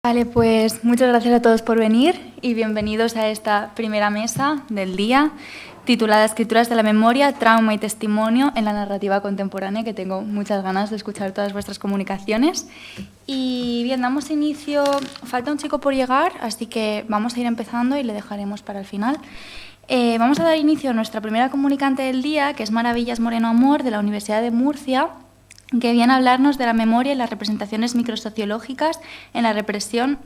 Vale, pues muchas gracias a todos por venir y bienvenidos a esta primera mesa del día titulada Escrituras de la memoria, trauma y testimonio en la narrativa contemporánea, que tengo muchas ganas de escuchar todas vuestras comunicaciones. Y bien, damos inicio. Falta un chico por llegar, así que vamos a ir empezando y le dejaremos para el final. Vamos a dar inicio a nuestra primera comunicante del día, que es Maravillas Moreno Amor, de la Universidad de Murcia, que viene a hablarnos de la memoria y las representaciones microsociológicas en la represión,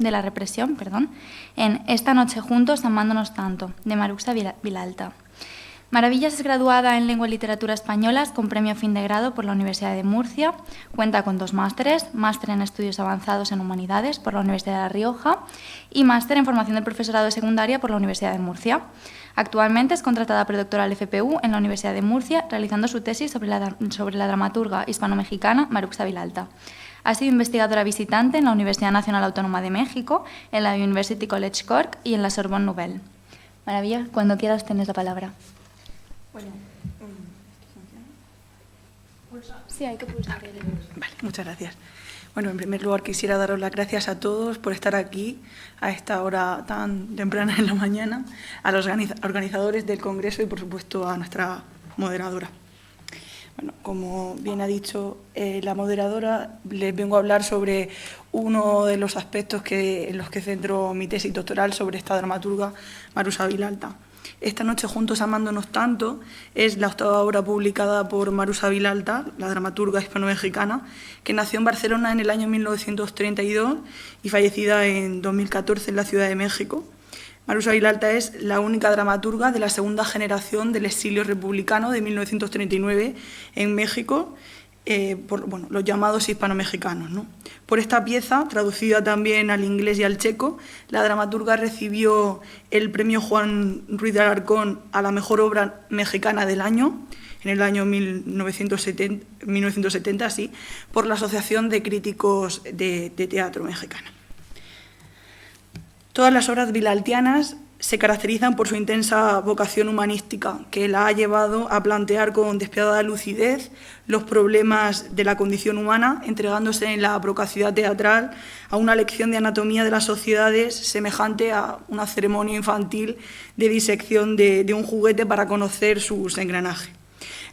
en Esta noche juntos, amándonos tanto, de Maruxa Vilalta. Maravillas es graduada en Lengua y Literatura Españolas con premio fin de grado por la Universidad de Murcia. Cuenta con 2 másteres, máster en Estudios Avanzados en Humanidades por la Universidad de La Rioja y máster en Formación del Profesorado de Secundaria por la Universidad de Murcia. Actualmente es contratada predoctoral FPU en la Universidad de Murcia, realizando su tesis sobre la dramaturga hispano-mexicana Maruxa Vilalta. Ha sido investigadora visitante en la Universidad Nacional Autónoma de México, en la University College Cork y en la Sorbonne Nouvelle. Maravilla, cuando quieras tienes la palabra. Bueno, sí, hay que pulsar. Vale, muchas gracias. Bueno, en primer lugar quisiera daros las gracias a todos por estar aquí a esta hora tan temprana en la mañana, a los organizadores del Congreso y, por supuesto, a nuestra moderadora. Bueno, como bien ha dicho la moderadora, les vengo a hablar sobre uno de los aspectos en los que centro mi tesis doctoral sobre esta dramaturga Maruxa Vilalta. Esta noche juntos amándonos tanto es la 8ª obra publicada por Maruxa Vilalta, la dramaturga hispano-mexicana, que nació en Barcelona en el año 1932 y fallecida en 2014 en la Ciudad de México. Maruxa Vilalta es la única dramaturga de la segunda generación del exilio republicano de 1939 en México, por los llamados hispano-mexicanos, ¿no? Por esta pieza, traducida también al inglés y al checo, la dramaturga recibió el premio Juan Ruiz de Alarcón a la mejor obra mexicana del año, en el año 1970 sí, por la Asociación de Críticos de Teatro Mexicana. Todas las obras vilaltianas se caracterizan por su intensa vocación humanística, que la ha llevado a plantear con despiadada lucidez los problemas de la condición humana, entregándose en la procacidad teatral a una lección de anatomía de las sociedades semejante a una ceremonia infantil de disección de un juguete para conocer sus engranajes.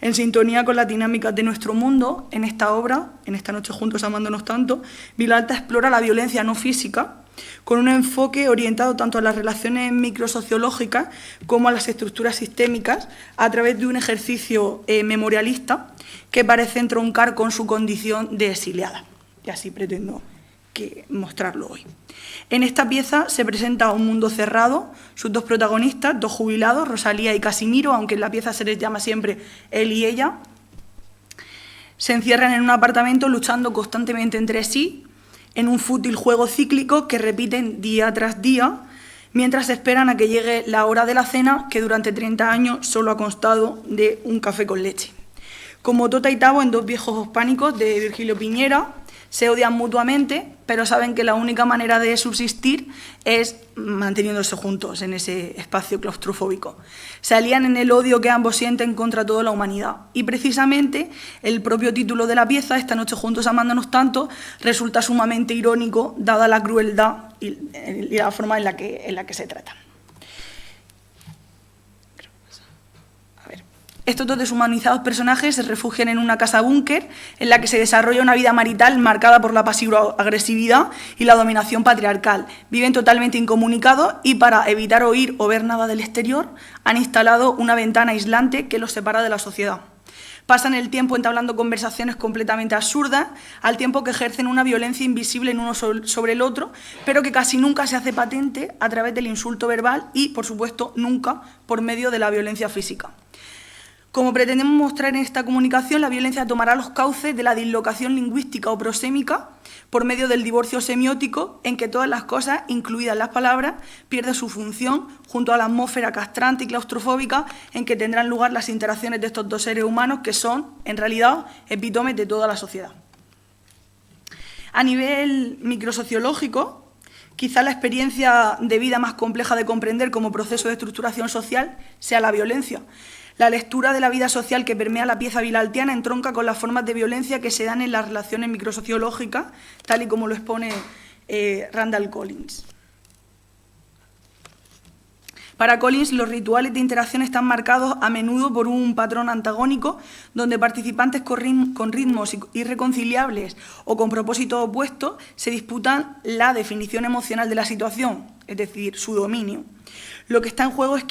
En sintonía con las dinámicas de nuestro mundo, en esta obra, en Esta noche juntos amándonos tanto, Vilalta explora la violencia no física, con un enfoque orientado tanto a las relaciones microsociológicas como a las estructuras sistémicas, a través de un ejercicio memorialista que parece entroncar con su condición de exiliada. Y así pretendo mostrarlo hoy. En esta pieza se presenta un mundo cerrado, sus 2 protagonistas, 2 jubilados, Rosalía y Casimiro, aunque en la pieza se les llama siempre él y ella, se encierran en un apartamento luchando constantemente entre sí, en un fútil juego cíclico que repiten día tras día, mientras esperan a que llegue la hora de la cena, que durante 30 años solo ha constado de un café con leche. Como Tota y Tabo en 2 viejos pánicos de Virgilio Piñera, se odian mutuamente, pero saben que la única manera de subsistir es manteniéndose juntos en ese espacio claustrofóbico. Se alían en el odio que ambos sienten contra toda la humanidad. Y precisamente el propio título de la pieza, Esta noche juntos amándonos tanto, resulta sumamente irónico, dada la crueldad y la forma en la que se trata. Estos 2 deshumanizados personajes se refugian en una casa búnker en la que se desarrolla una vida marital marcada por la pasivo-agresividad y la dominación patriarcal. Viven totalmente incomunicados y, para evitar oír o ver nada del exterior, han instalado una ventana aislante que los separa de la sociedad. Pasan el tiempo entablando conversaciones completamente absurdas, al tiempo que ejercen una violencia invisible en uno sobre el otro, pero que casi nunca se hace patente a través del insulto verbal y, por supuesto, nunca por medio de la violencia física. Como pretendemos mostrar en esta comunicación, la violencia tomará los cauces de la dislocación lingüística o prosémica por medio del divorcio semiótico, en que todas las cosas, incluidas las palabras, pierden su función junto a la atmósfera castrante y claustrofóbica en que tendrán lugar las interacciones de estos 2 seres humanos que son, en realidad, epítomes de toda la sociedad. A nivel microsociológico, quizá la experiencia de vida más compleja de comprender como proceso de estructuración social sea la violencia. La lectura de la vida social que permea la pieza vilaltiana entronca con las formas de violencia que se dan en las relaciones microsociológicas, tal y como lo expone Randall Collins. Para Collins, los rituales de interacción están marcados a menudo por un patrón antagónico, donde participantes con ritmos irreconciliables o con propósitos opuestos se disputan la definición emocional de la situación, es decir, su dominio. Lo que está en juego es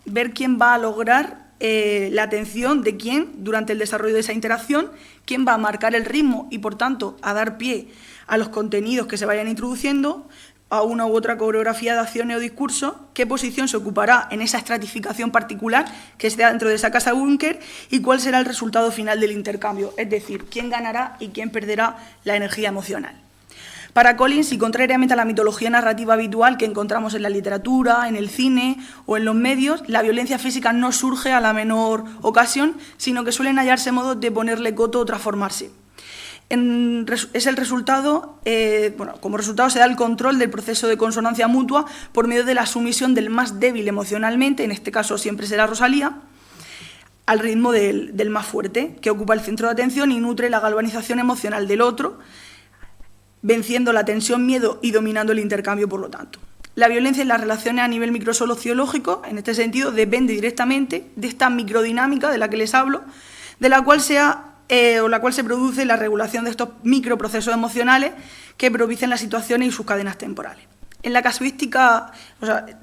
ver quién va a lograr la atención de quién durante el desarrollo de esa interacción, quién va a marcar el ritmo y, por tanto, a dar pie a los contenidos que se vayan introduciendo, a una u otra coreografía de acciones o discursos, qué posición se ocupará en esa estratificación particular que esté dentro de esa casa búnker y cuál será el resultado final del intercambio, es decir, quién ganará y quién perderá la energía emocional. Para Collins, y contrariamente a la mitología narrativa habitual que encontramos en la literatura, en el cine o en los medios, la violencia física no surge a la menor ocasión, sino que suelen hallarse modos de ponerle coto o transformarse. Es el resultado, como resultado se da el control del proceso de consonancia mutua por medio de la sumisión del más débil emocionalmente, en este caso siempre será Rosalía, al ritmo del más fuerte, que ocupa el centro de atención y nutre la galvanización emocional del otro, venciendo la tensión, miedo y dominando el intercambio, por lo tanto. La violencia en las relaciones a nivel microsociológico, en este sentido, depende directamente de esta microdinámica de la que les hablo, de la cual se produce la regulación de estos microprocesos emocionales que propician las situaciones y sus cadenas temporales. En la casuística,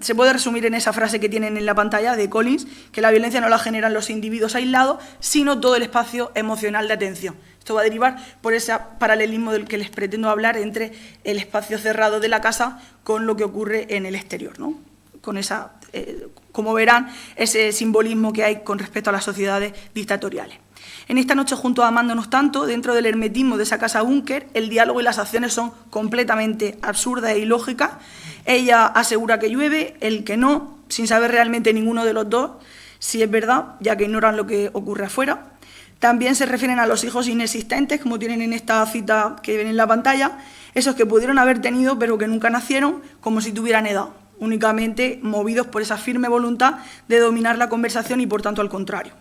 se puede resumir en esa frase que tienen en la pantalla de Collins, que la violencia no la generan los individuos aislados, sino todo el espacio emocional de atención. Esto va a derivar por ese paralelismo del que les pretendo hablar entre el espacio cerrado de la casa con lo que ocurre en el exterior, ¿no? Con esa, como verán, ese simbolismo que hay con respecto a las sociedades dictatoriales. En esta noche, junto a Amándonos tanto, dentro del hermetismo de esa casa búnker, el diálogo y las acciones son completamente absurdas e ilógicas. Ella asegura que llueve, él que no, sin saber realmente ninguno de los dos si es verdad, ya que ignoran lo que ocurre afuera. También se refieren a los hijos inexistentes, como tienen en esta cita que ven en la pantalla, esos que pudieron haber tenido pero que nunca nacieron, como si tuvieran edad, únicamente movidos por esa firme voluntad de dominar la conversación y, por tanto, al contrario.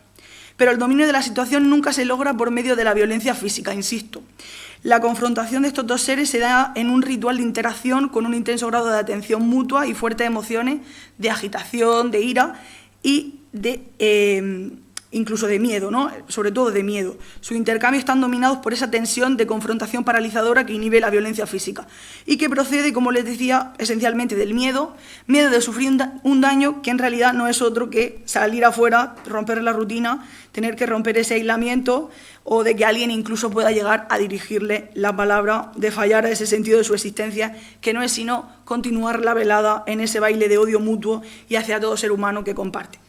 Pero el dominio de la situación nunca se logra por medio de la violencia física, insisto. La confrontación de estos dos seres se da en un ritual de interacción con un intenso grado de atención mutua y fuertes emociones de agitación, de ira y incluso de miedo, ¿no? Sobre todo de miedo. Sus intercambios están dominados por esa tensión de confrontación paralizadora que inhibe la violencia física y que procede, como les decía, esencialmente del miedo de sufrir un daño que en realidad no es otro que salir afuera, romper la rutina, tener que romper ese aislamiento o de que alguien incluso pueda llegar a dirigirle la palabra, de fallar a ese sentido de su existencia, que no es sino continuar la velada en ese baile de odio mutuo y hacia todo ser humano que comparte.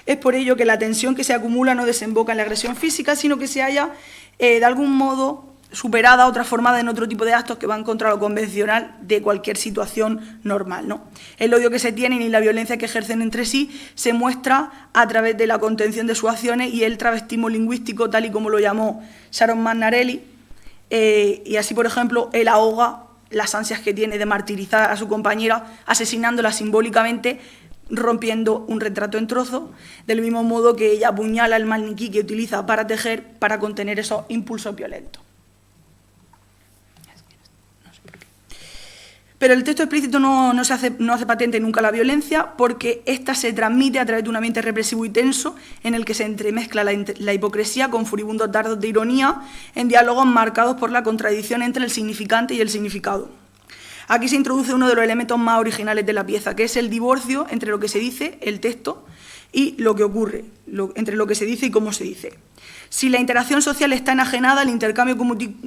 Es por ello que la tensión que se acumula no desemboca en la agresión física, sino que se haya, de algún modo, superada o transformada en otro tipo de actos que van contra lo convencional de cualquier situación normal, ¿no? El odio que se tienen y la violencia que ejercen entre sí se muestra a través de la contención de sus acciones y el travestismo lingüístico, tal y como lo llamó Sharon Magnarelli, y así, por ejemplo, él ahoga las ansias que tiene de martirizar a su compañera, asesinándola simbólicamente, rompiendo un retrato en trozos, del mismo modo que ella apuñala el maniquí que utiliza para tejer para contener esos impulsos violentos. Pero el texto explícito no hace patente nunca la violencia, porque ésta se transmite a través de un ambiente represivo y tenso en el que se entremezcla la hipocresía con furibundos dardos de ironía en diálogos marcados por la contradicción entre el significante y el significado. Aquí se introduce uno de los elementos más originales de la pieza, que es el divorcio entre lo que se dice, el texto, y lo que ocurre, entre lo que se dice y cómo se dice. Si la interacción social está enajenada, el intercambio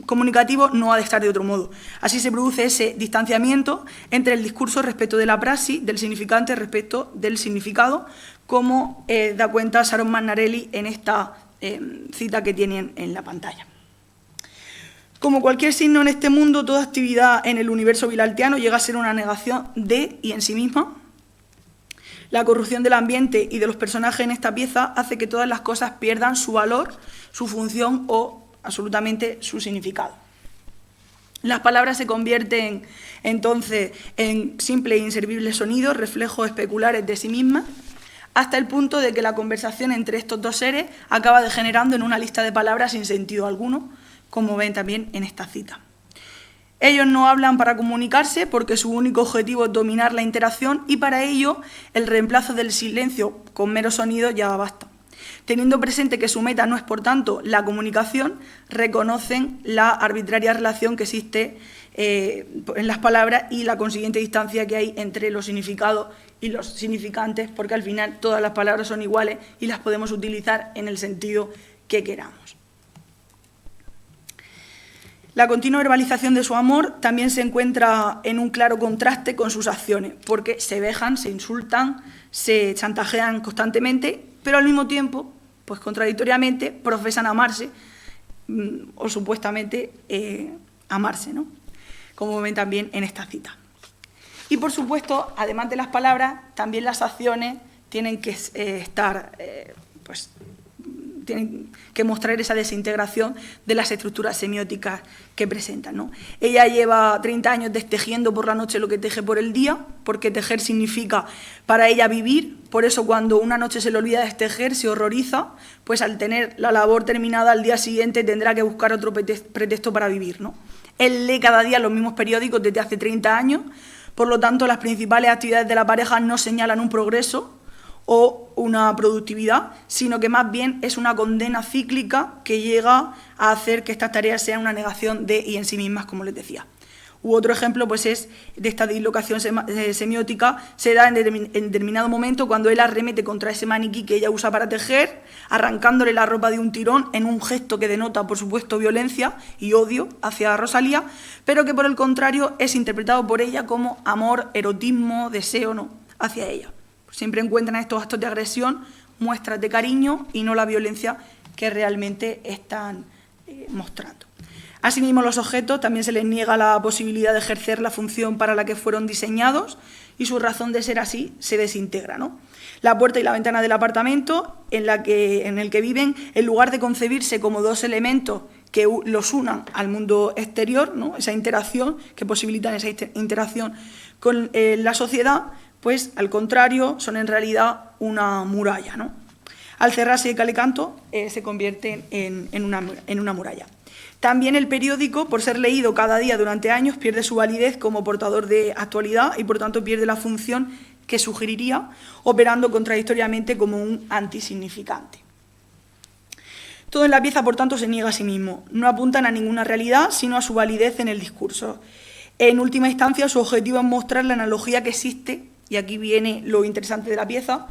comunicativo no ha de estar de otro modo. Así se produce ese distanciamiento entre el discurso respecto de la praxis, del significante respecto del significado, como da cuenta Sharon Magnarelli en esta cita que tienen en la pantalla. Como cualquier signo en este mundo, toda actividad en el universo vilartiano llega a ser una negación de y en sí misma. La corrupción del ambiente y de los personajes en esta pieza hace que todas las cosas pierdan su valor, su función o absolutamente su significado. Las palabras se convierten entonces en simples e inservibles sonidos, reflejos especulares de sí mismas, hasta el punto de que la conversación entre estos dos seres acaba degenerando en una lista de palabras sin sentido alguno, como ven también en esta cita. Ellos no hablan para comunicarse porque su único objetivo es dominar la interacción y para ello el reemplazo del silencio con mero sonido ya basta. Teniendo presente que su meta no es, por tanto, la comunicación, reconocen la arbitraria relación que existe en las palabras y la consiguiente distancia que hay entre los significados y los significantes, porque al final todas las palabras son iguales y las podemos utilizar en el sentido que queramos. La continua verbalización de su amor también se encuentra en un claro contraste con sus acciones, porque se vejan, se insultan, se chantajean constantemente, pero al mismo tiempo, pues contradictoriamente, profesan amarse o supuestamente amarse, ¿no? Como ven también en esta cita. Y por supuesto, además de las palabras, también las acciones tienen que tienen que mostrar esa desintegración de las estructuras semióticas que presentan, ¿no? Ella lleva 30 años destejiendo por la noche lo que teje por el día, porque tejer significa para ella vivir, por eso cuando una noche se le olvida destejer se horroriza, pues al tener la labor terminada al día siguiente tendrá que buscar otro pretexto para vivir, ¿no? Él lee cada día los mismos periódicos desde hace 30 años, por lo tanto las principales actividades de la pareja no señalan un progreso o una productividad, sino que más bien es una condena cíclica que llega a hacer que estas tareas sean una negación de y en sí mismas, como les decía. U otro ejemplo pues es de esta dislocación semiótica, se da en determinado momento cuando él arremete contra ese maniquí que ella usa para tejer, arrancándole la ropa de un tirón en un gesto que denota, por supuesto, violencia y odio hacia Rosalía, pero que por el contrario es interpretado por ella como amor, erotismo, deseo, ¿no?, hacia ella. Siempre encuentran estos actos de agresión muestras de cariño y no la violencia que realmente están mostrando. Asimismo, los objetos también se les niega la posibilidad de ejercer la función para la que fueron diseñados y su razón de ser así se desintegra, ¿no? La puerta y la ventana del apartamento en el que viven, en lugar de concebirse como dos elementos que los unan al mundo exterior, ¿no?, esa interacción, que posibilitan esa interacción con la sociedad, pues al contrario son en realidad una muralla, ¿no? Al cerrarse el calecanto se convierte en una muralla. También el periódico, por ser leído cada día durante años, pierde su validez como portador de actualidad y, por tanto, pierde la función que sugeriría, operando contradictoriamente como un antisignificante. Todo en la pieza, por tanto, se niega a sí mismo. No apuntan a ninguna realidad, sino a su validez en el discurso. En última instancia, su objetivo es mostrar la analogía que existe, y aquí viene lo interesante de la pieza,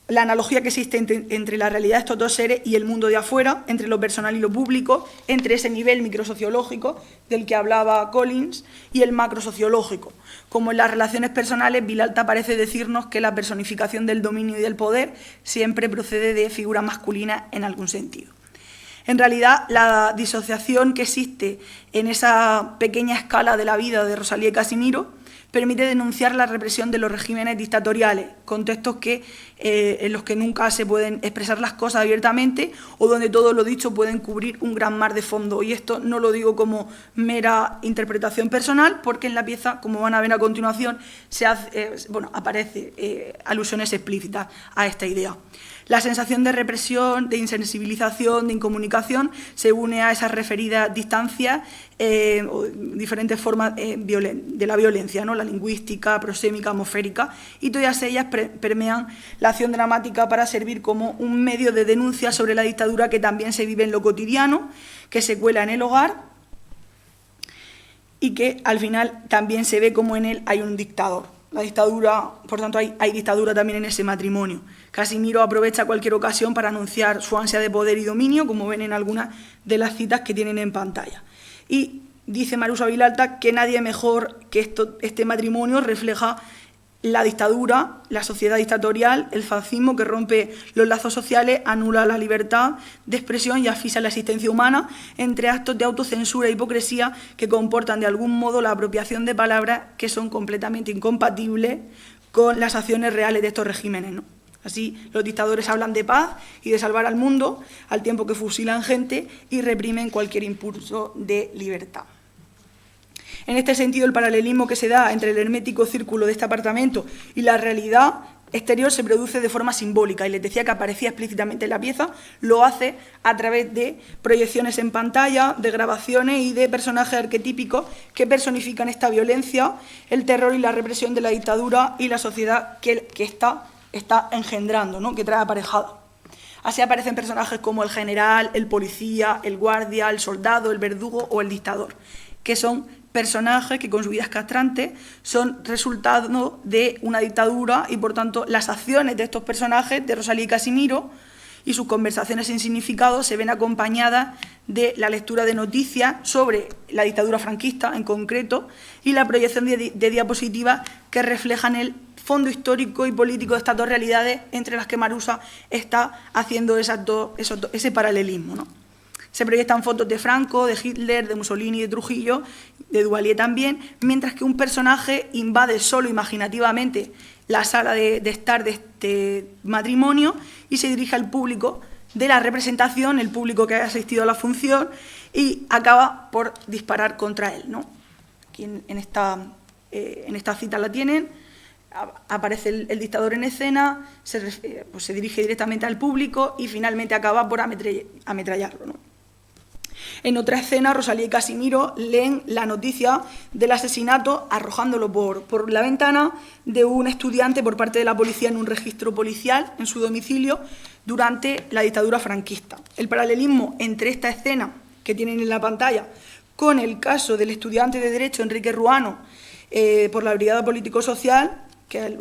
la analogía que existe entre la realidad de estos dos seres y el mundo de afuera, entre lo personal y lo público, entre ese nivel microsociológico del que hablaba Collins y el macrosociológico. Como en las relaciones personales, Vilalta parece decirnos que la personificación del dominio y del poder siempre procede de figuras masculinas en algún sentido. En realidad, la disociación que existe en esa pequeña escala de la vida de Rosalía y Casimiro permite denunciar la represión de los regímenes dictatoriales, contextos en los que nunca se pueden expresar las cosas abiertamente o donde todo lo dicho pueden cubrir un gran mar de fondo. Y esto no lo digo como mera interpretación personal, porque en la pieza, como van a ver a continuación, aparece alusiones explícitas a esta idea. La sensación de represión, de insensibilización, de incomunicación se une a esas referidas distancias o diferentes formas de la violencia, ¿no?, la lingüística, prosémica, atmosférica, y todas ellas permean la acción dramática para servir como un medio de denuncia sobre la dictadura que también se vive en lo cotidiano, que se cuela en el hogar y que al final también se ve como en él hay un dictador. La dictadura, por tanto, hay dictadura también en ese matrimonio. Casimiro aprovecha cualquier ocasión para anunciar su ansia de poder y dominio, como ven en algunas de las citas que tienen en pantalla. Y dice Marusa Vilalta que nadie mejor que este matrimonio refleja la dictadura, la sociedad dictatorial, el fascismo que rompe los lazos sociales, anula la libertad de expresión y asfixia la existencia humana, entre actos de autocensura e hipocresía que comportan de algún modo la apropiación de palabras que son completamente incompatibles con las acciones reales de estos regímenes, ¿no? Así, los dictadores hablan de paz y de salvar al mundo, al tiempo que fusilan gente y reprimen cualquier impulso de libertad. En este sentido, el paralelismo que se da entre el hermético círculo de este apartamento y la realidad exterior se produce de forma simbólica, y les decía que aparecía explícitamente en la pieza, lo hace a través de proyecciones en pantalla, de grabaciones y de personajes arquetípicos que personifican esta violencia, el terror y la represión de la dictadura y la sociedad que está engendrando, ¿no?, que trae aparejada. Así aparecen personajes como el general, el policía, el guardia, el soldado, el verdugo o el dictador, que son personajes que con sus vidas castrantes son resultado de una dictadura, y por tanto las acciones de estos personajes, de Rosalía y Casimiro, y sus conversaciones sin significado se ven acompañadas de la lectura de noticias sobre la dictadura franquista en concreto y la proyección de diapositivas que reflejan el fondo histórico y político de estas dos realidades, entre las que Marusa está haciendo ese paralelismo, ¿no? Se proyectan fotos de Franco, de Hitler, de Mussolini, de Trujillo, de Duvalier también, mientras que un personaje invade solo imaginativamente la sala de estar de este matrimonio y se dirige al público de la representación, el público que ha asistido a la función, y acaba por disparar contra él, ¿no? Aquí en esta cita la tienen, aparece el dictador en escena, se dirige directamente al público y finalmente acaba por ametrallarlo, ¿no? En otra escena, Rosalía y Casimiro leen la noticia del asesinato arrojándolo por la ventana de un estudiante por parte de la policía en un registro policial en su domicilio durante la dictadura franquista. El paralelismo entre esta escena que tienen en la pantalla con el caso del estudiante de Derecho Enrique Ruano por la Brigada Político-Social, que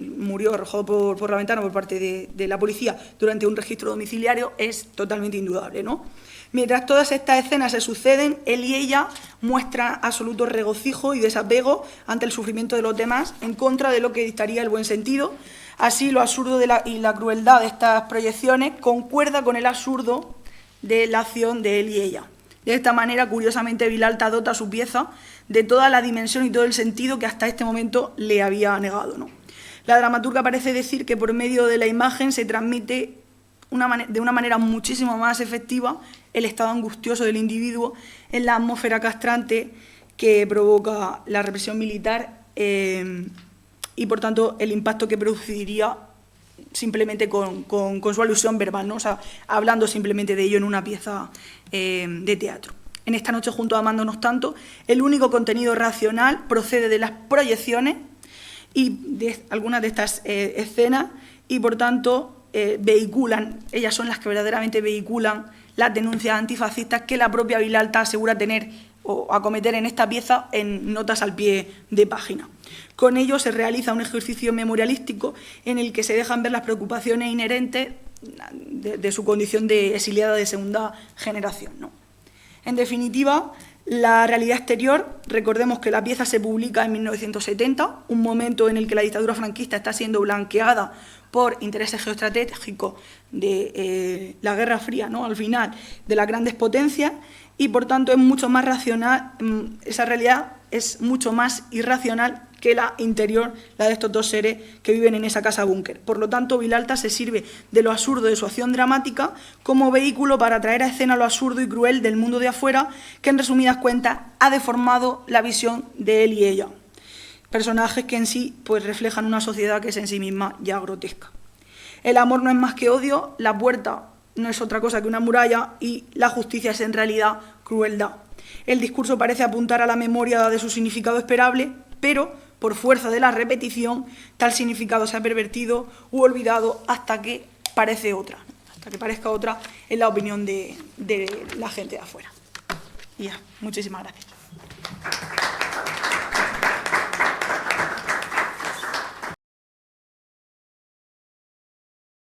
murió arrojado por la ventana por parte de la policía durante un registro domiciliario, es totalmente indudable, ¿no? Mientras todas estas escenas se suceden, él y ella muestran absoluto regocijo y desapego ante el sufrimiento de los demás, en contra de lo que dictaría el buen sentido. Así, lo absurdo y la crueldad de estas proyecciones concuerda con el absurdo de la acción de él y ella. De esta manera, curiosamente, Vilalta dota a su pieza de toda la dimensión y todo el sentido que hasta este momento le había negado, ¿no? La dramaturga parece decir que por medio de la imagen se transmite de una manera muchísimo más efectiva el estado angustioso del individuo en la atmósfera castrante que provoca la represión militar y, por tanto, el impacto que produciría simplemente con su alusión verbal, ¿no? O sea, hablando simplemente de ello en una pieza de teatro. En esta noche, junto a Amándonos tanto, el único contenido racional procede de las proyecciones y de algunas de estas escenas y, por tanto, vehiculan, ellas son las que verdaderamente vehiculan las denuncias antifascistas que la propia Vilalta asegura tener o acometer en esta pieza en notas al pie de página. Con ello se realiza un ejercicio memorialístico en el que se dejan ver las preocupaciones inherentes de su condición de exiliada de segunda generación, ¿no? En definitiva, la realidad exterior, recordemos que la pieza se publica en 1970, un momento en el que la dictadura franquista está siendo blanqueada por intereses geoestratégicos de la Guerra Fría, ¿no?, al final, de las grandes potencias, y por tanto es mucho más racional, esa realidad es mucho más irracional que la interior, la de estos dos seres que viven en esa casa búnker. Por lo tanto, Vilalta se sirve de lo absurdo de su acción dramática como vehículo para traer a escena lo absurdo y cruel del mundo de afuera, que en resumidas cuentas ha deformado la visión de él y ella. Personajes que en sí pues, reflejan una sociedad que es en sí misma ya grotesca. El amor no es más que odio, la puerta no es otra cosa que una muralla y la justicia es en realidad crueldad. El discurso parece apuntar a la memoria de su significado esperable, pero por fuerza de la repetición, tal significado se ha pervertido u olvidado hasta que parezca otra en la opinión de la gente de afuera. Y ya, muchísimas gracias.